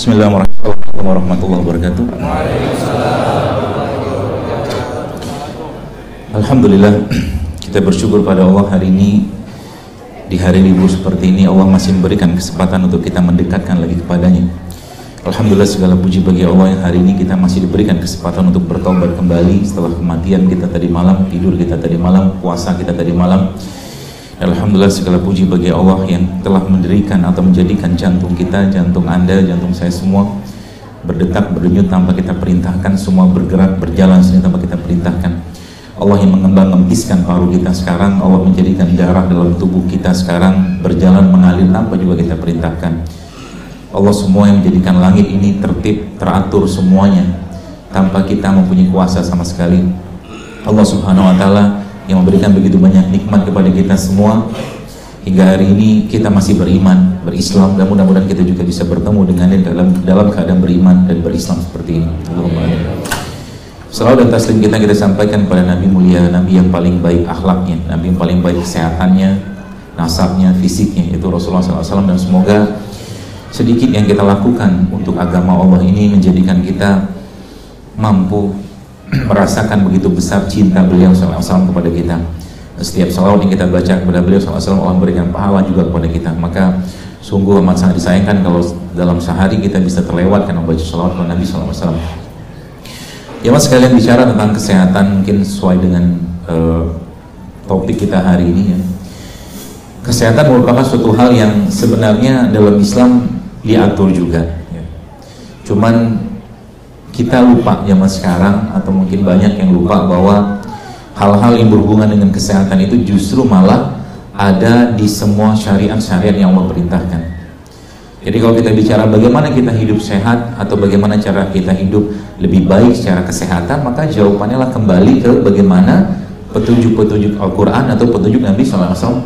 Bismillahirrahmanirrahim warahmatullahi wabarakatuh. Alhamdulillah, kita bersyukur pada Allah hari ini, di hari libur seperti ini Allah masih memberikan kesempatan untuk kita mendekatkan lagi kepadanya. Alhamdulillah, segala puji bagi Allah yang hari ini kita masih diberikan kesempatan untuk bertobat kembali setelah kematian kita tadi malam, tidur kita tadi malam, puasa kita tadi malam. Alhamdulillah, segala puji bagi Allah yang telah mendirikan atau menjadikan jantung kita, jantung Anda, jantung saya semua berdetak, berdenyut tanpa kita perintahkan, semua bergerak, berjalan sendiri tanpa kita perintahkan. Allah yang mengembang-embiskan paru kita sekarang, Allah menjadikan darah dalam tubuh kita sekarang berjalan mengalir tanpa juga kita perintahkan. Allah semua yang menjadikan langit ini tertib, teratur semuanya tanpa kita mempunyai kuasa sama sekali. Allah Subhanahu wa Ta'ala yang memberikan begitu banyak nikmat kepada kita semua hingga hari ini kita masih beriman, berislam, dan mudah-mudahan kita juga bisa bertemu dengannya dalam keadaan beriman dan berislam seperti ini. Allahumma amin. Salawat dan taslim kita sampaikan kepada Nabi mulia, Nabi yang paling baik akhlaknya, Nabi yang paling baik kesehatannya, nasabnya, fisiknya, itu Rasulullah SAW. Dan semoga sedikit yang kita lakukan untuk agama Allah ini menjadikan kita mampu merasakan begitu besar cinta beliau SAW kepada kita. Setiap salawat yang kita baca kepada beliau SAW, Allah memberikan pahala juga kepada kita. Maka sungguh amat sangat disayangkan kalau dalam sehari kita bisa terlewatkan membaca salawat kepada Nabi SAW. Ya mas, sekalian bicara tentang kesehatan, mungkin sesuai dengan topik kita hari ini ya. Kesehatan merupakan suatu hal yang sebenarnya dalam Islam diatur juga ya. Cuman kita lupa zaman sekarang, atau mungkin banyak yang lupa bahwa hal-hal yang berhubungan dengan kesehatan itu justru malah ada di semua syariat-syariat yang Allah perintahkan. Jadi kalau kita bicara bagaimana kita hidup sehat atau bagaimana cara kita hidup lebih baik secara kesehatan, maka jawabannya lah kembali ke bagaimana petunjuk-petunjuk Al-Quran atau petunjuk Nabi SAW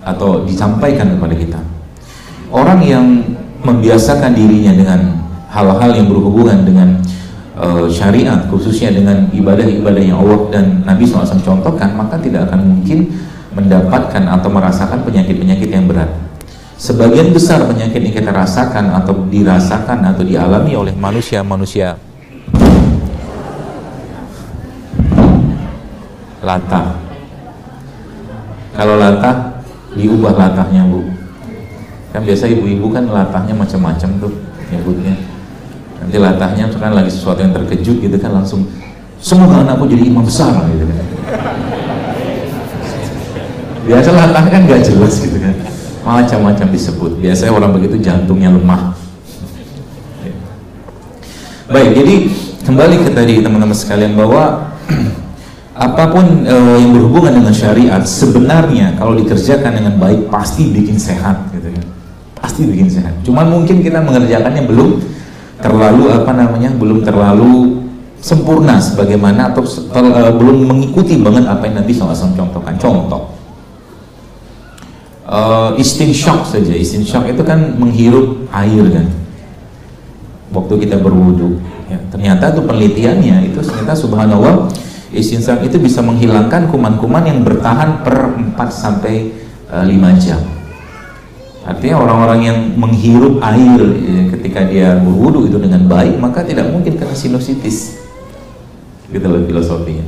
atau disampaikan kepada kita. Orang yang membiasakan dirinya dengan hal-hal yang berhubungan dengan syariat, khususnya dengan ibadah-ibadah yang Allah dan Nabi SAW contohkan, maka tidak akan mungkin mendapatkan atau merasakan penyakit-penyakit yang berat. Sebagian besar penyakit yang kita rasakan atau dirasakan atau dialami oleh manusia-manusia latah. Kalau latah, diubah latahnya bu. Kan biasa ibu-ibu kan latahnya macam-macam tuh nyebutnya. Nanti latahnya kan lagi sesuatu yang terkejut gitu kan, langsung semoga anakku jadi imam besar gitu kan. Biasa latah kan gak jelas gitu kan, macam-macam disebut. Biasanya orang begitu jantungnya lemah. Baik, jadi kembali ke tadi teman-teman sekalian, bahwa apapun yang berhubungan dengan syariat sebenarnya kalau dikerjakan dengan baik pasti bikin sehat gitu kan. Pasti bikin sehat. Cuman mungkin kita mengerjakannya belum terlalu sempurna sebagaimana atau belum mengikuti banget apa yang Nabi SAW contohkan. Contoh istinsyak saja. Istinsyak itu kan menghirup air kan waktu kita berwudu ya. Ternyata itu penelitiannya itu ternyata subhanallah, istinsyak itu bisa menghilangkan kuman-kuman yang bertahan per 4 sampai 5 jam. Artinya orang-orang yang menghirup air ya, ketika dia berwudu itu dengan baik, maka tidak mungkin kena sinusitis. Gitu loh filosofinya.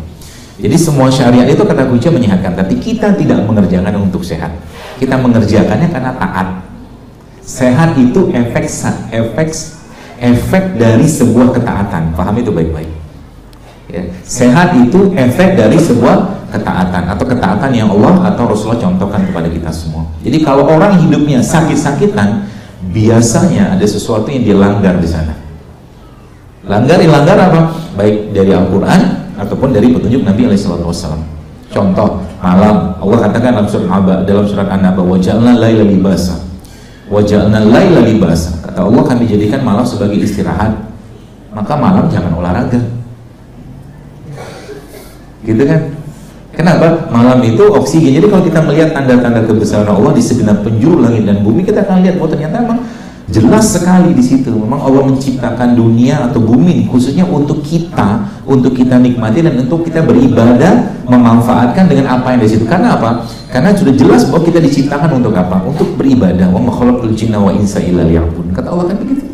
Jadi semua syariat itu kata kunci menyehatkan, tapi kita tidak mengerjakan untuk sehat. Kita mengerjakannya karena taat. Sehat itu efek dari sebuah ketaatan. Paham itu baik-baik. Ya. Sehat itu efek dari sebuah ketaatan atau ketaatan yang Allah atau Rasulullah contohkan kepada kita semua. Jadi kalau orang hidupnya sakit-sakitan, biasanya ada sesuatu yang dilanggar di sana. Dilanggar apa? Baik dari Al-Quran ataupun dari petunjuk Nabi SAW. Contoh, malam Allah katakan dalam surat An-Naba, waja'alna laila libasa. Waja'alna laila libasa. Kata Allah, kami jadikan malam sebagai istirahat. Maka malam jangan olahraga. Gitu kan? Kenapa? Malam itu oksigen. Jadi kalau kita melihat tanda-tanda kebesaran Allah di segenap penjuru langit dan bumi, kita akan lihat bahwa ternyata memang jelas sekali di situ. Memang Allah menciptakan dunia atau bumi khususnya untuk kita nikmati dan untuk kita beribadah, memanfaatkan dengan apa yang di situ. Karena apa? Karena sudah jelas bahwa kita diciptakan untuk apa? Untuk beribadah. Wa ma khalaqtul jinna wa insa illa liya'budun. Kata Allah kan begitu.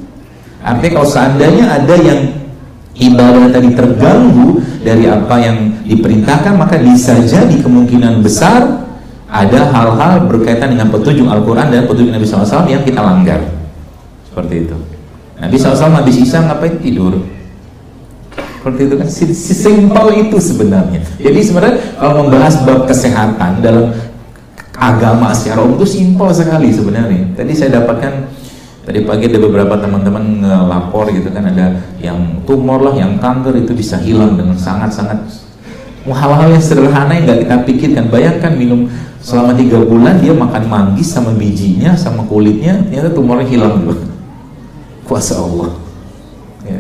Artinya kalau seandainya ada yang ibadah tadi terganggu dari apa yang diperintahkan, maka bisa jadi kemungkinan besar ada hal-hal berkaitan dengan petunjuk Al-Quran dan petunjuk Nabi SAW yang kita langgar. Seperti itu. Nabi SAW habis Isya ngapain? Tidur. Seperti itu kan, sesimpel itu sebenarnya. Jadi sebenarnya kalau membahas bab kesehatan dalam agama secara umum itu simpel sekali sebenarnya. Tadi saya dapatkan, tadi pagi ada beberapa teman-teman ngelapor gitu kan, ada yang tumor lah, yang kanker itu bisa hilang dengan sangat-sangat, hal-hal yang sederhana yang nggak kita pikirkan. Bayangkan minum selama 3 bulan, dia makan manggis sama bijinya sama kulitnya, ternyata tumornya hilang gitu. Kuasa Allah ya.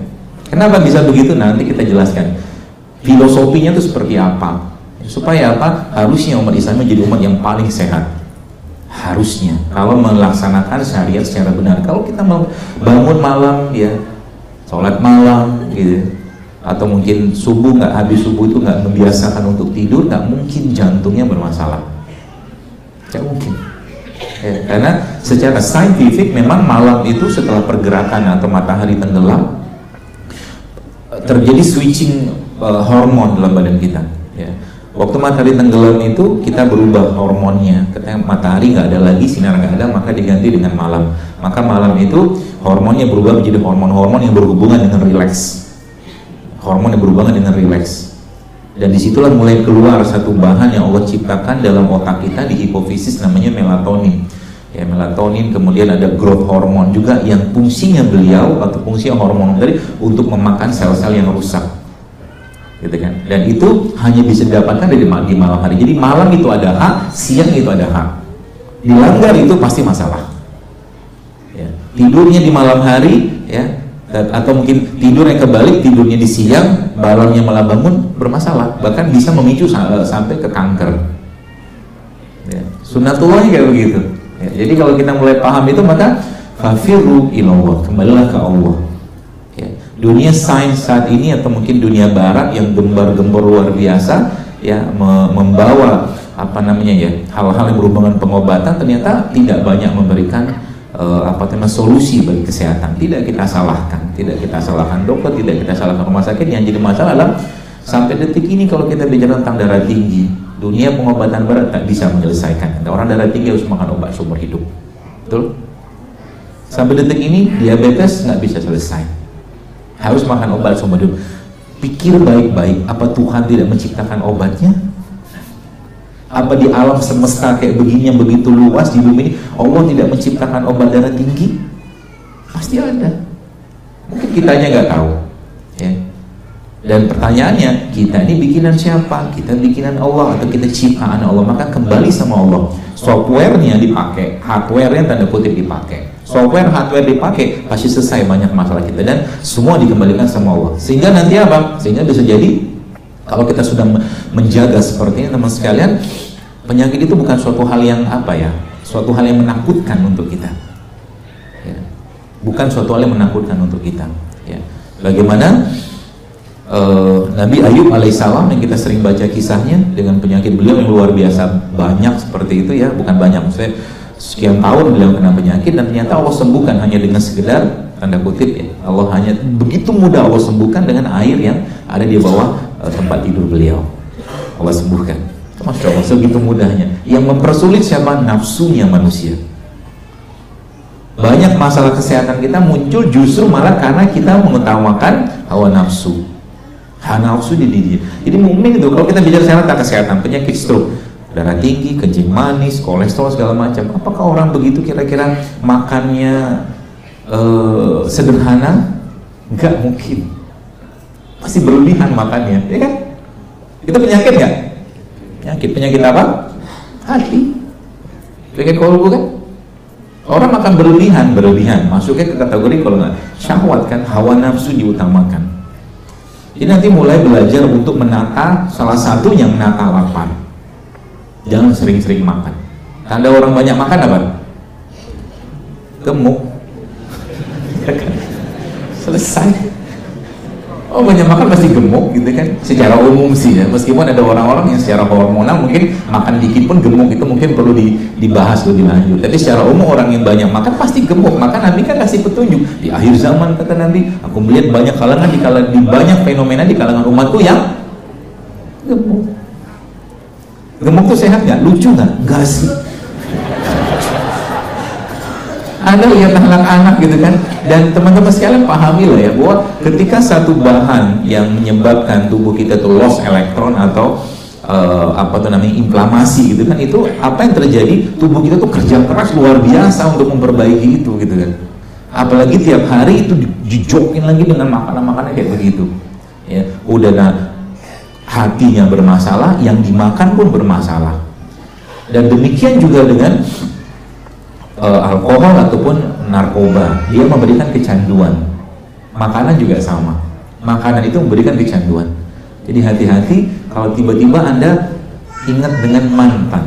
Kenapa bisa begitu? Nanti kita jelaskan filosofinya itu seperti apa, supaya apa? Harusnya umat Islam menjadi umat yang paling sehat. Harusnya kalau melaksanakan syariat secara benar. Kalau kita mau bangun malam ya, sholat malam gitu, atau mungkin subuh nggak, habis subuh itu nggak membiasakan untuk tidur, nggak mungkin jantungnya bermasalah, nggak mungkin ya. Karena secara saintifik memang malam itu setelah pergerakan atau matahari tenggelam terjadi switching hormon dalam badan kita ya. Waktu matahari tenggelam itu kita berubah hormonnya. Ketika matahari nggak ada lagi, sinar nggak ada, maka diganti dengan malam. Maka malam itu hormonnya berubah menjadi hormon-hormon yang berhubungan dengan rileks. Hormon yang berhubungan dengan rileks. Dan disitulah mulai keluar satu bahan yang Allah ciptakan dalam otak kita di hipofisis, namanya melatonin. Ya, melatonin, kemudian ada growth hormone juga yang fungsinya beliau atau fungsinya hormon tadi untuk memakan sel-sel yang rusak. Gitu kan? Dan itu hanya bisa didapatkan di malam hari. Jadi malam itu ada hak, siang itu ada hak. Dilanggar itu pasti masalah ya. Tidurnya di malam hari ya, atau mungkin tidur yang kebalik, tidurnya di siang, malamnya malah bangun, bermasalah. Bahkan bisa memicu sampai ke kanker ya. Sunnatullahnya kayak begitu ya. Jadi kalau kita mulai paham itu, maka fafirru ilallah, kembalilah ke Allah ya. Dunia sains saat ini atau mungkin dunia barat yang gembar-gembor luar biasa ya, membawa apa namanya ya, hal-hal yang berhubungan pengobatan, ternyata tidak banyak memberikan solusi bagi kesehatan. Tidak kita salahkan dokter, tidak kita salahkan rumah sakit. Yang jadi masalah adalah sampai detik ini kalau kita bicara tentang darah tinggi, dunia pengobatan barat tak bisa menyelesaikan. Orang darah tinggi harus makan obat seumur hidup, betul? Sampai detik ini diabetes nggak bisa selesai, harus makan obat seumur hidup. Pikir baik-baik, apa Tuhan tidak menciptakan obatnya? Apa di alam semesta kayak begini yang begitu luas di bumi ini, Allah tidak menciptakan obat darah tinggi? Pasti ada. Mungkin kitanya nggak tahu ya. Dan pertanyaannya, kita ini bikinan siapa? Kita bikinan Allah atau kita ciptaan Allah? Maka kembali sama Allah. Softwarenya dipakai, hardwarenya tanda kutip dipakai. Software, hardware dipakai, pasti selesai banyak masalah kita, dan semua dikembalikan sama Allah. Sehingga nanti apa? Sehingga bisa jadi kalau kita sudah menjaga seperti ini, teman sekalian, penyakit itu bukan suatu hal yang apa ya, suatu hal yang menakutkan untuk kita ya. Bukan suatu hal yang menakutkan untuk kita ya. Bagaimana Nabi Ayub alaihissalam yang kita sering baca kisahnya, dengan penyakit beliau yang luar biasa banyak seperti itu ya, bukan banyak, maksudnya sekian tahun beliau kena penyakit, dan ternyata Allah sembuhkan hanya dengan sekedar tanda kutip ya, Allah hanya begitu mudah Allah sembuhkan dengan air yang ada di bawah tempat tidur beliau. Allah sembuhkan. Masya Allah, segitu mudahnya. Yang mempersulit siapa? Nafsunya manusia. Banyak masalah kesehatan kita muncul justru malah karena kita mengutamakan hawa nafsu. Hawa nafsu di diri. Jadi mukmin itu kalau kita bicara secara kesehatan, penyakit stroke, darah tinggi, kencing manis, kolesterol segala macam, apakah orang begitu kira-kira makannya sederhana? Enggak mungkin, pasti berlebihan makannya, ya kan? Itu penyakit nggak? Penyakit apa? Hati, penyakit kolbu kan? Orang makan berlebihan, masuknya ke kategori kalau nggak syahwat kan, hawa nafsu diutamakan. Jadi nanti mulai belajar untuk menata, salah satunya menata lapar. Jangan sering-sering makan. Tanda orang banyak makan apa? Gemuk. Selesai. Oh, banyak makan pasti gemuk gitu kan, secara umum sih ya. Meskipun ada orang-orang yang secara hormonal mungkin makan dikit pun gemuk, itu mungkin perlu dibahas lebih lanjut. Tapi secara umum orang yang banyak makan pasti gemuk. Maka Nabi kan kasih petunjuk di akhir zaman, kata Nabi, aku melihat banyak kalangan di banyak fenomena di kalangan umatku yang gemuk. Gemuk tuh sehat nggak? Lucu nggak? Nggak sih. Anda lihat anak-anak gitu kan, dan teman-teman sekalian pahami lah ya, bahwa ketika satu bahan yang menyebabkan tubuh kita tuh loss elektron atau inflamasi gitu kan, itu apa yang terjadi, tubuh kita tuh kerja keras luar biasa untuk memperbaiki itu gitu kan. Apalagi tiap hari itu dijokin lagi dengan makanan-makanan kayak begitu ya. Udah hatinya bermasalah, yang dimakan pun bermasalah. Dan demikian juga dengan alkohol ataupun narkoba, dia memberikan kecanduan. Makanan juga sama, makanan itu memberikan kecanduan. Jadi hati-hati kalau tiba-tiba Anda ingat dengan mantan,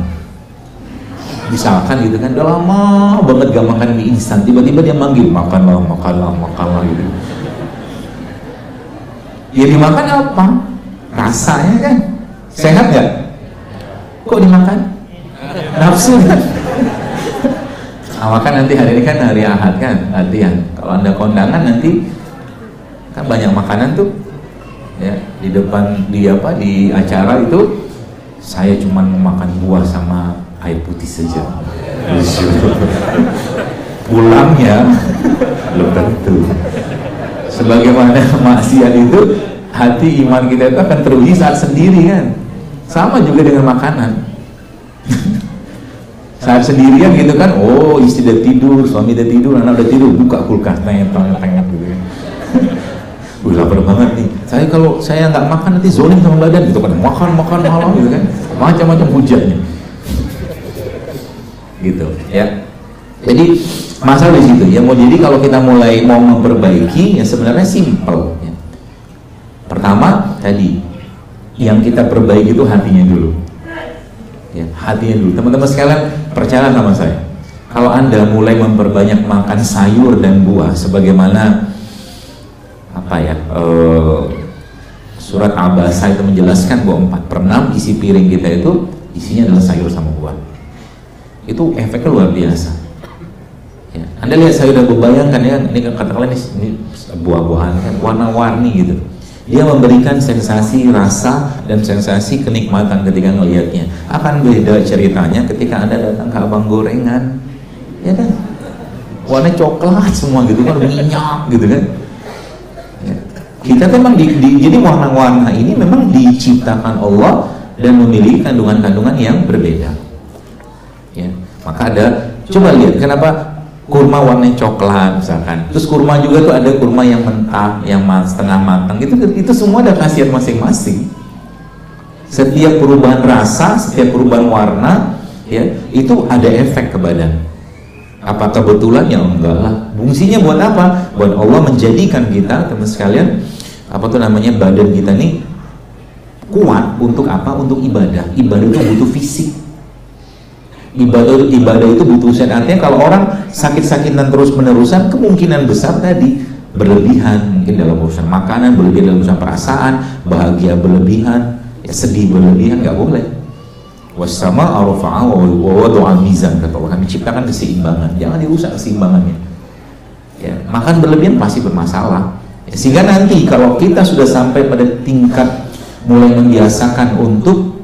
misalkan gitu kan, udah lama banget gak makan mie instan, tiba-tiba dia manggil, makanlah gitu. Ya dimakan apa? Rasanya kan sehat gak? Kok dimakan? Nafsu kan? Maka nanti hari ini kan hari Ahad kan, latihan. Kalau Anda kondangan nanti kan banyak makanan tuh ya, di depan di acara itu, saya cuma makan buah sama air putih saja. Pulangnya belum tentu. Sebagaimana maksiat itu, hati iman kita itu akan teruji saat sendiri kan. Sama juga dengan makanan. Saat sendirian gitu kan, oh istri udah tidur, suami udah tidur, anak udah tidur, buka kulkas, tengah gitu kan. Wih, lapar banget nih. Kalau saya nggak makan nanti zolim sama badan gitu kan, makan malam gitu kan, macam-macam hujahnya. Gitu ya. Jadi masalah di situ ya. Jadi kalau kita mulai mau memperbaiki, ya sebenarnya simple. Ya. Pertama tadi, yang kita perbaiki itu hatinya dulu. Ya, hatinya dulu. Teman-teman sekalian, percaya sama saya, kalau Anda mulai memperbanyak makan sayur dan buah, sebagaimana surat Abasa itu menjelaskan bahwa 4/6 isi piring kita itu isinya adalah sayur sama buah, itu efeknya luar biasa ya. Anda lihat sayur dan buah, bayangkan ya, ini katakanlah ini buah-buahan kan, warna-warni gitu. Dia memberikan sensasi rasa dan sensasi kenikmatan ketika melihatnya. Akan beda ceritanya ketika Anda datang ke abang gorengan, ya kan? Warna coklat semua gitu kan, minyak gitu kan. Ya. Kita memang jadi warna-warna ini memang diciptakan Allah dan memiliki kandungan-kandungan yang berbeda. Ya. Maka ada, coba lihat kenapa kurma warna coklat misalkan, terus kurma juga tuh ada kurma yang mentah, yang setengah matang, itu semua ada khasiat masing-masing. Setiap perubahan rasa, setiap perubahan warna ya, itu ada efek ke badan. Apa kebetulan? Ya enggak lah. Fungsinya buat apa? Buat Allah menjadikan kita, teman sekalian, badan kita nih kuat untuk apa? Untuk ibadah. Ibadah itu butuh fisik. Ibadah itu butuh usaha. Artinya kalau orang sakit-sakitan terus-menerusan, kemungkinan besar tadi berlebihan mungkin dalam urusan makanan, berlebihan dalam urusan perasaan, bahagia berlebihan, ya sedih berlebihan, nggak boleh. Wassama arfa'a wa wada'a mizan, kata Allah, kami ciptakan keseimbangan, jangan dirusak keseimbangannya. Ya, makan berlebihan pasti bermasalah. Ya, sehingga nanti kalau kita sudah sampai pada tingkat mulai membiasakan untuk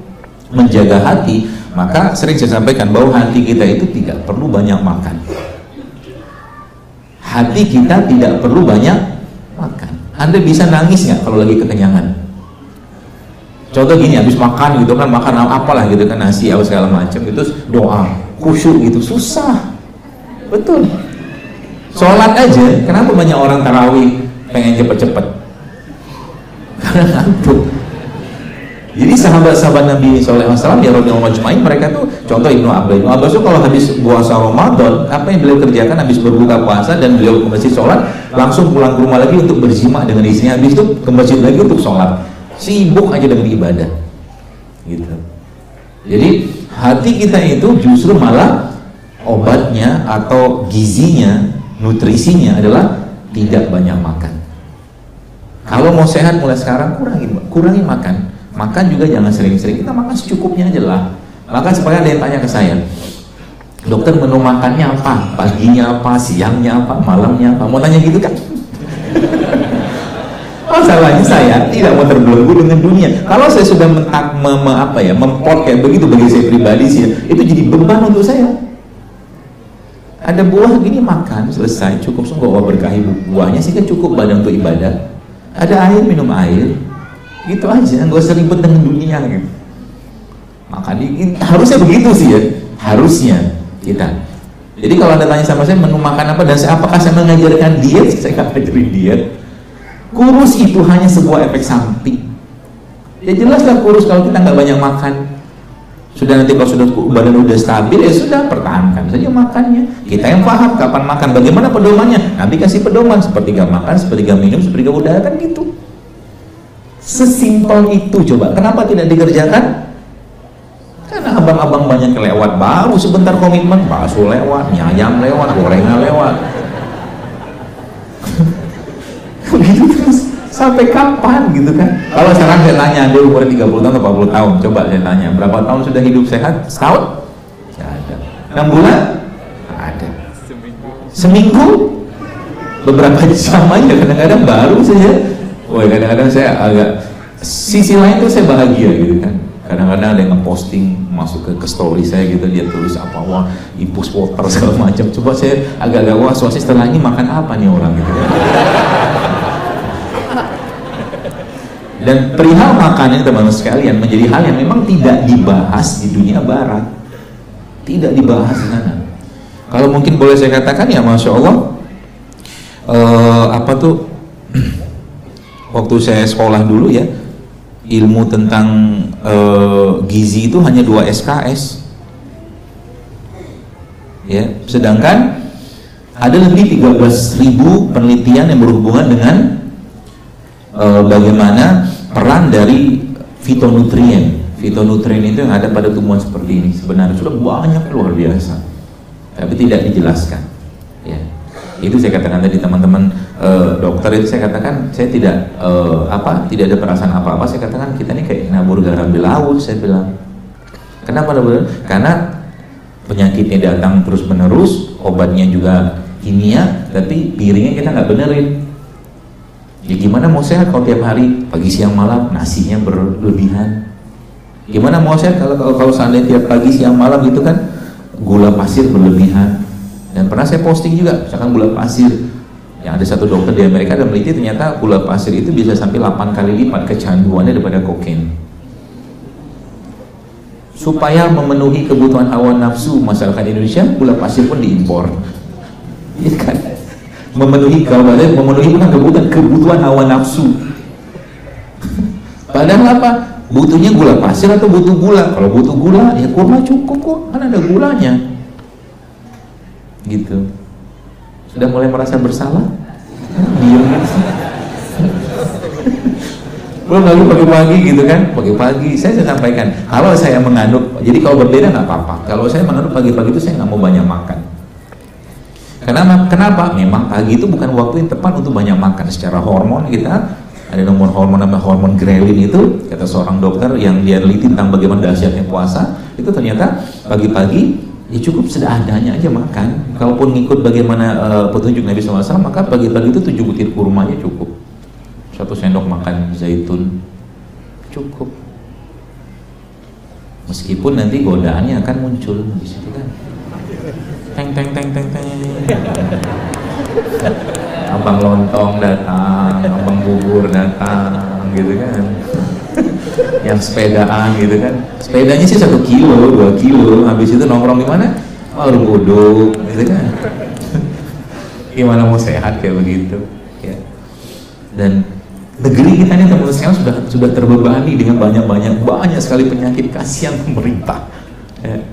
menjaga hati, maka sering saya sampaikan bahwa hati kita itu tidak perlu banyak makan. Hati kita tidak perlu banyak makan. Anda bisa nangis nggak kalau lagi kekenyangan? Contoh gini, habis makan gitu kan, makan apalah gitu kan, nasi atau segala macam, itu doa khusyuk gitu, susah. Betul. Sholat aja, kenapa banyak orang tarawih pengen cepet-cepet? Karena ngantuk. Jadi sahabat-sahabat Nabi SAW ya radhiyallahu majma'in, mereka tuh, contoh Ibnu Abbas tuh kalau habis puasa Ramadan, apa yang beliau kerjakan habis berbuka puasa dan beliau ke masjid sholat, langsung pulang ke rumah lagi untuk berjima dengan istrinya, habis itu ke masjid lagi untuk sholat, sibuk aja dengan ibadah gitu. Jadi hati kita itu justru malah obatnya atau gizinya, nutrisinya adalah tidak banyak makan. Kalau mau sehat mulai sekarang kurangi makan. Makan juga jangan sering-sering, kita makan secukupnya aja lah. Maka supaya ada yang tanya ke saya, dokter menu makannya apa? Paginya apa? Siangnya apa? Malamnya apa? Mau tanya gitu kan? Masalahnya saya tidak mau terbelenggu dengan dunia. Kalau saya sudah mempot kayak begitu bagi saya pribadi sih, itu jadi beban untuk saya. Ada buah gini makan selesai, cukup, sungguh Allah berkahi buahnya sih kan cukup badan untuk ibadah. Ada air, minum air, gitu aja, nggak usah ribet dengan dunia gitu. Makan harusnya begitu sih ya, harusnya kita. Jadi kalau Anda tanya sama saya menu makan apa dan apakah saya mengajarkan diet, saya nggak ngajarin diet. Kurus itu hanya sebuah efek samping. Ya jelas lah kurus kalau kita nggak banyak makan. Sudah nanti kalau sudah badan udah stabil, ya sudah pertahankan saja makannya. Kita yang paham kapan makan, bagaimana pedomannya. Nanti kasih pedoman, sepertiga makan, sepertiga minum, sepertiga udara, kan gitu. Sesimpel itu coba. Kenapa tidak dikerjakan? Karena abang-abang banyak lewat, baru sebentar komitmen, bakso lewat, mie ayam lewat, gorengan lewat. Begitu terus sampai kapan gitu kan? Kalau sekarang saya tanya, Anda umur 30 tahun atau 40 tahun, coba saya tanya, berapa tahun sudah hidup sehat? Setahun? Tidak ada. 6 bulan? Ada. Seminggu? Beberapa jam aja, kadang-kadang baru saja. Wah, kadang-kadang saya agak, sisi lain tuh saya bahagia gitu kan. Kadang-kadang ada yang nge-posting masuk ke story saya gitu, dia tulis apa, wah impus water segala macam. Coba saya agak-agak was-was, setelah ini makan apa nih orang gitu kan. Dan perihal makanan teman-teman sekalian menjadi hal yang memang tidak dibahas di dunia barat, tidak dibahas di sana. Kalau mungkin boleh saya katakan ya, masya Allah, waktu saya sekolah dulu ya, ilmu tentang gizi itu hanya 2 SKS, ya. Sedangkan ada lebih 13.000 penelitian yang berhubungan dengan bagaimana peran dari fitonutrien. Fitonutrien itu yang ada pada tumbuhan seperti ini sebenarnya sudah banyak, luar biasa, tapi tidak dijelaskan. Ya, itu saya katakan tadi teman-teman dokter itu saya katakan saya tidak tidak ada perasaan apa-apa. Saya katakan kita ini kayak nabur garam di laut. Saya bilang, kenapa nabur? Karena penyakitnya datang terus menerus, obatnya juga kimia, tapi piringnya kita nggak benerin. Ya gimana mau sehat kalau tiap hari pagi siang malam nasinya berlebihan? Gimana mau sehat kalau seandainya tiap pagi siang malam gitu kan gula pasir berlebihan? Dan pernah saya posting juga, misalkan gula pasir, yang ada satu dokter di Amerika ada meneliti ternyata gula pasir itu bisa sampai 8 kali lipat kecanduannya daripada kokain. Supaya memenuhi kebutuhan hawa nafsu masyarakat Indonesia, gula pasir pun diimpor. Iya kan? Memenuhi kebutuhan hawa nafsu. Padahal apa? Butuhnya gula pasir atau butuh gula? Kalau butuh gula, ya kurma cukup kok, kan ada gulanya. Gitu. Sudah mulai merasa bersalah? Diam kan? Belum lalu pagi-pagi gitu kan? Pagi-pagi saya sampaikan, kalau saya menganut, jadi kalau berbeda nggak apa-apa. Kalau saya menganut pagi-pagi itu saya nggak mau banyak makan. Kenapa? Memang pagi itu bukan waktu yang tepat untuk banyak makan. Secara hormon kita ada hormon namanya hormon ghrelin itu, kata seorang dokter yang dia teliti tentang bagaimana dahsyatnya puasa, itu ternyata pagi-pagi ya cukup seadanya aja makan. Kalaupun ngikut bagaimana petunjuk Nabi SAW, maka pagi-pagi itu 7 butir kurma aja cukup. 1 sendok makan zaitun cukup. Meskipun nanti godaannya akan muncul di situ kan. Teng. Abang lontong datang, abang bubur datang, gitu kan. Yang sepedaan gitu kan. Sepedanya sih 1 kilo, 2 kilo. Habis itu nongkrong di mana? Warung gudeg, gitu kan. Gimana mau sehat kayak begitu? Ya. Dan negeri kita ini teman-teman sekarang sudah terbebani dengan banyak sekali penyakit. Kasihan pemerintah. Ya.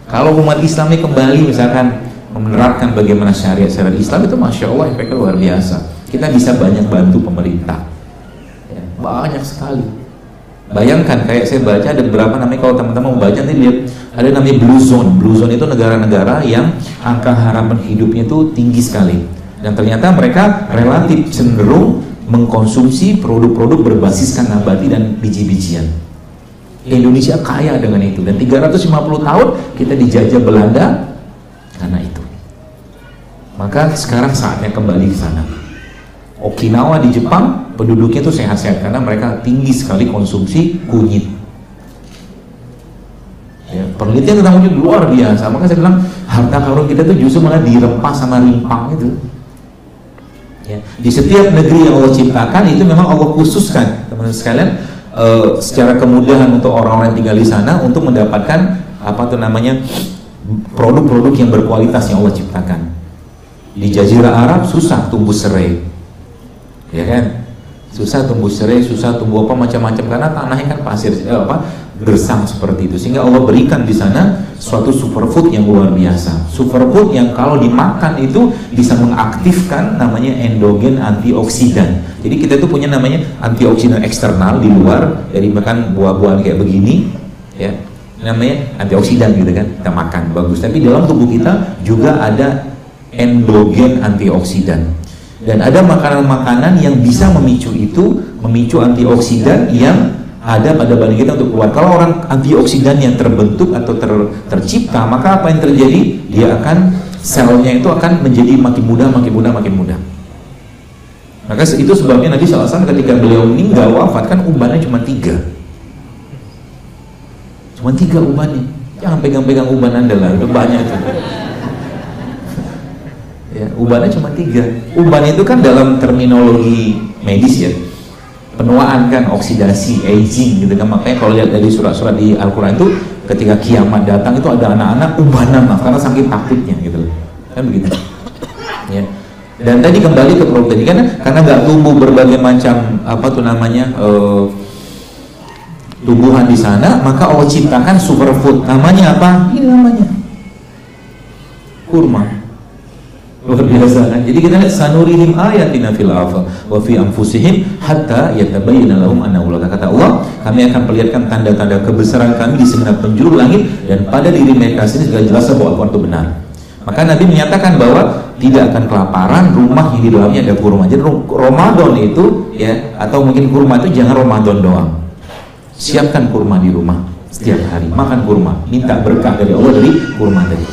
Kalau umat Islam ini kembali misalkan menerapkan bagaimana syariat Islam itu, masya Allah efeknya luar biasa. Kita bisa banyak bantu pemerintah, ya, banyak sekali. Bayangkan kayak saya baca ada beberapa namanya, kalau teman-teman mau baca nanti lihat ada namanya Blue Zone. Blue Zone itu negara-negara yang angka harapan hidupnya itu tinggi sekali, dan ternyata mereka relatif cenderung mengkonsumsi produk-produk berbasiskan nabati dan biji-bijian. Indonesia kaya dengan itu, dan 350 tahun kita dijajah Belanda karena itu. Maka sekarang saatnya kembali ke sana. Okinawa di Jepang, penduduknya itu sehat-sehat karena mereka tinggi sekali konsumsi kunyit. Ya, penelitian tentang kunyit luar biasa. Maka saya bilang harta karun kita tuh justru malah dirempas sama rimpang itu. Ya, di setiap negeri yang Allah ciptakan itu memang Allah khususkan, teman-teman sekalian, secara kemudahan untuk orang-orang yang tinggal di sana untuk mendapatkan produk-produk yang berkualitas yang Allah ciptakan. Di Jazirah Arab susah tumbuh serai, ya kan? Susah tumbuh serai, susah tumbuh apa macam-macam karena tanahnya kan pasir, gersang seperti itu. Sehingga Allah berikan di sana suatu superfood yang luar biasa. Superfood yang kalau dimakan itu bisa mengaktifkan namanya endogen antioksidan. Jadi kita tuh punya namanya antioksidan eksternal di luar dari makan buah-buahan kayak begini, ya. Namanya antioksidan gitu kan, kita makan bagus. Tapi dalam tubuh kita juga ada endogen antioksidan, dan ada makanan-makanan yang bisa memicu antioksidan yang ada pada badan kita untuk keluar. Kalau orang antioksidan yang terbentuk atau tercipta, maka apa yang terjadi? Dia akan, selnya itu akan menjadi makin mudah. Maka itu sebabnya Nabi SAW ketika beliau meninggal wafat kan ubannya cuma 3 ubannya. Jangan pegang-pegang uban Anda lah, udah banyak itu. Ya, ubannya cuma 3. Uban itu kan dalam terminologi medis ya, penuaan kan, oksidasi, aging gitu kan. Makanya kalau lihat dari surat-surat di Al-Quran itu ketika kiamat datang itu ada anak-anak ubanan lah, karena saking takutnya gitu kan begitu ya. Dan tadi kembali ke produk tadi, karena nggak tumbuh berbagai macam tumbuhan di sana, maka Allah ciptakan superfood. Namanya apa? Ini namanya kurma. Luar biasa kan? Jadi kita lihat sanurihim ayatina fil afaq wa fi anfusihim hatta yatabayyana lahum annahu la. Kata Allah, kami akan perlihatkan tanda-tanda kebesaran kami di segenap penjuru langit dan pada diri mereka sendiri segala jelas bahwa Al-Quran itu benar. Maka Nabi menyatakan bahwa tidak akan kelaparan rumah yang di dalamnya ada kurma. Jadi Ramadan itu ya, atau mungkin kurma itu jangan Ramadan doang. Siapkan kurma di rumah setiap hari, makan kurma, minta berkah dari Allah dari kurma tadi.